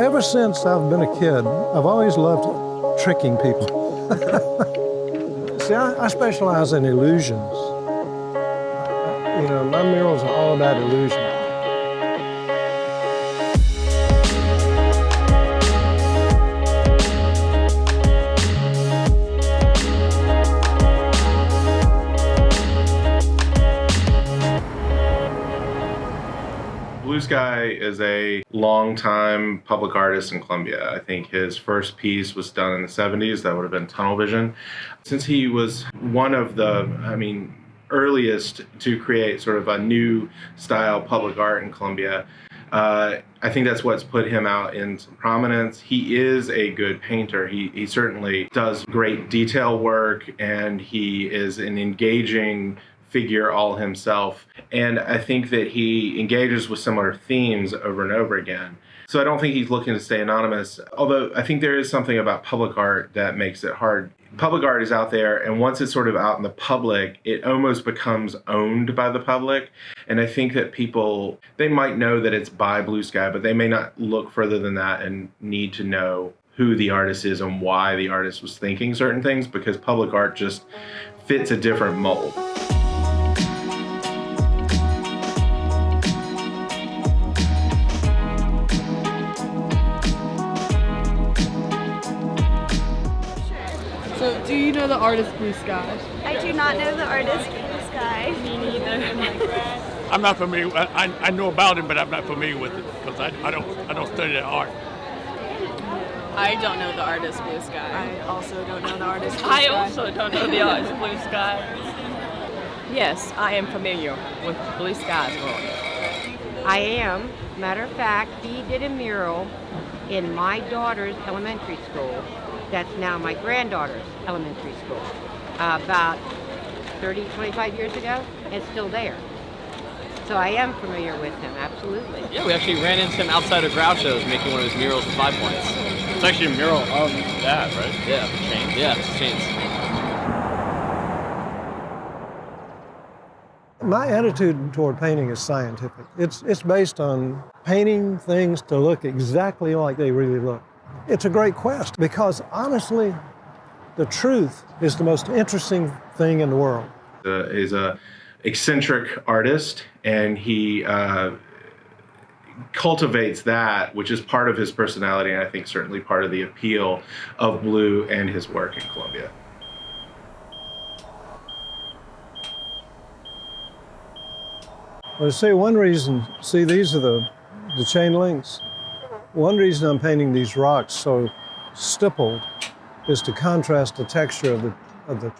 Ever since I've been a kid, I've always loved tricking people. See, I specialize in illusions. My murals are all about illusion. Blue Sky is a long-time public artist in Columbia. I think his first piece was done in the 70s. That would have been Tunnel Vision. Since he was one of the, earliest to create sort of a new style public art in Columbia, I think that's what's put him out in some prominence. He is a good painter. He certainly does great detail work, and he is an engaging figure all himself. And I think that he engages with similar themes over and over again. So I don't think he's looking to stay anonymous, although I think there is something about public art that makes it hard. Public art is out there, and once it's sort of out in the public, it almost becomes owned by the public. And I think that people, they might know that it's by Blue Sky, but they may not look further than that and need to know who the artist is and why the artist was thinking certain things, because public art just fits a different mold. So, do you know the artist Blue Sky? I do not know the artist Blue Sky. Me neither. I'm not familiar. I know about him, but I'm not familiar with it because I don't study that art. I don't know the artist Blue Sky. I also don't know the artist Blue I Sky. also don't know the artist Blue Sky. Yes, I am familiar with Blue Sky's work. I am. Matter of fact, he did a mural in my daughter's elementary school. That's now my granddaughter's elementary school. About 30, 25 years ago, it's still there. So I am familiar with him, absolutely. Yeah, we actually ran into him outside of Groucho's making one of his murals with 5 points. It's actually a mural of that, right? Yeah, Chains? Yeah, it's chains. My attitude toward painting is scientific. It's based on painting things to look exactly like they really look. It's a great quest because, honestly, the truth is the most interesting thing in the world. He's a eccentric artist, and he cultivates that, which is part of his personality, and I think certainly part of the appeal of Blue and his work in Columbia. Well, see, one reason, these are the chain links. One reason I'm painting these rocks so stippled is to contrast the texture of the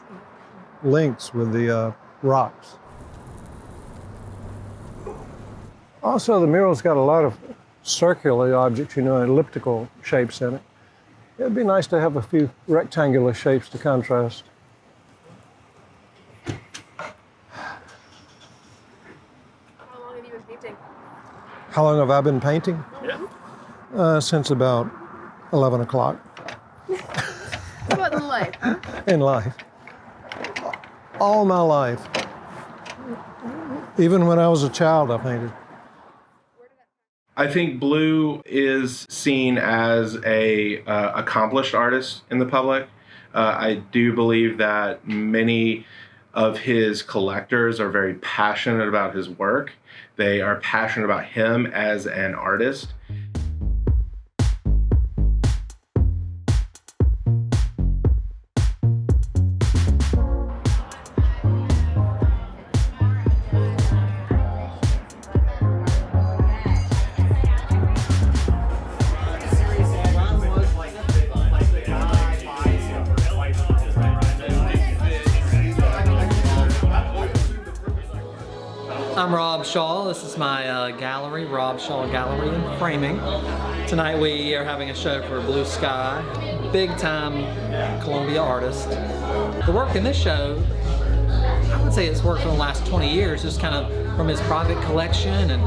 links with the rocks. Also, the mural's got a lot of circular objects, elliptical shapes in it. It'd be nice to have a few rectangular shapes to contrast. How long have you been painting? How long have I been painting? Yeah. Since about 11 o'clock. How about in life? In life. All my life. Even when I was a child, I painted. I think Blue is seen as a accomplished artist in the public. I do believe that many of his collectors are very passionate about his work. They are passionate about him as an artist. I'm Rob Shaw. This is my gallery, Rob Shaw Gallery and Framing. Tonight we are having a show for Blue Sky, big time Columbia artist. The work in this show, I would say it's work from the last 20 years, just kind of from his private collection and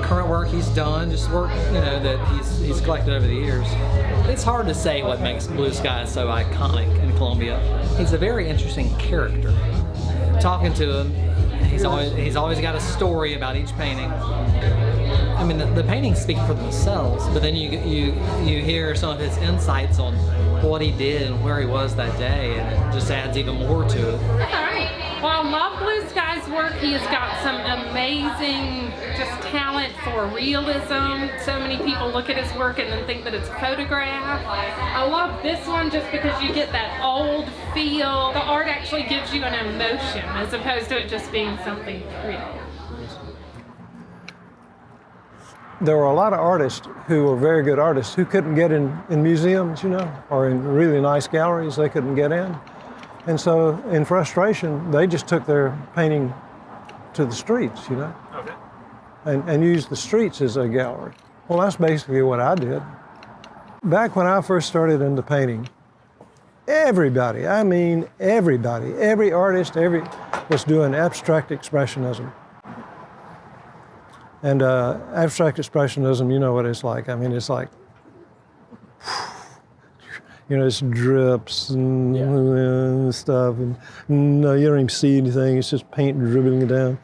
current work he's done, just work that he's collected over the years. It's hard to say what makes Blue Sky so iconic in Columbia. He's a very interesting character. Talking to him, he's always got a story about each painting. I mean, the paintings speak for themselves, but then you hear some of his insights on what he did and where he was that day, and it just adds even more to it. All right. Well, I love Blue Sky's work. He has got some amazing just talent for realism. So many people look at his work and then think that it's a photograph. I love this one just because you get that old feel. The art actually gives you an emotion as opposed to it just being something real. There were a lot of artists who were very good artists who couldn't get in museums, you know, or in really nice galleries. They couldn't get in. And so in frustration, they just took their painting to the streets, you know, and used the streets as a gallery. Well, that's basically what I did. Back when I first started into painting, everybody, I mean everybody, every artist, was doing abstract expressionism. And abstract expressionism, you know what it's like. I mean, it's like, you know, it's drips and stuff, and no, you don't even see anything. It's just paint dribbling down.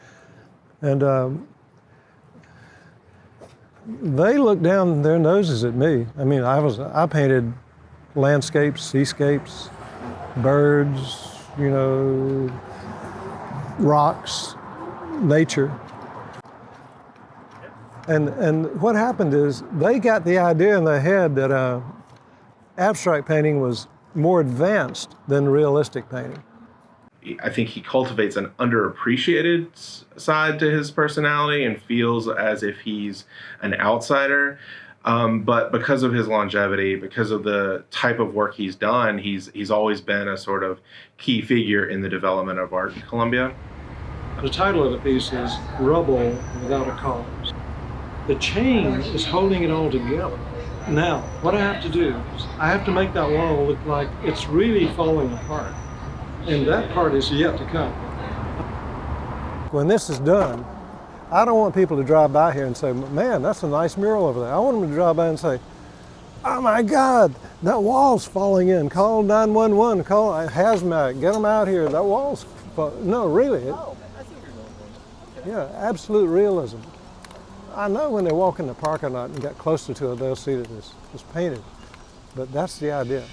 And they looked down their noses at me. I mean, I painted landscapes, seascapes, birds, you know, rocks, nature. And what happened is they got the idea in their head that abstract painting was more advanced than realistic painting. I think he cultivates an underappreciated side to his personality and feels as if he's an outsider. But because of his longevity, because of the type of work he's done, he's always been a sort of key figure in the development of art in Colombia. The title of the piece is Rubble Without a Cause. The chain is holding it all together. Now, what I have to do is I have to make that wall look like it's really falling apart. And that part is yet to come. When this is done, I don't want people to drive by here and say, man, that's a nice mural over there. I want them to drive by and say, oh my God, that wall's falling in. Call 911, call hazmat, get them out here. That wall's no, really. Yeah, absolute realism. I know when they walk in the parking lot and get closer to it, they'll see that it's painted. But that's the idea.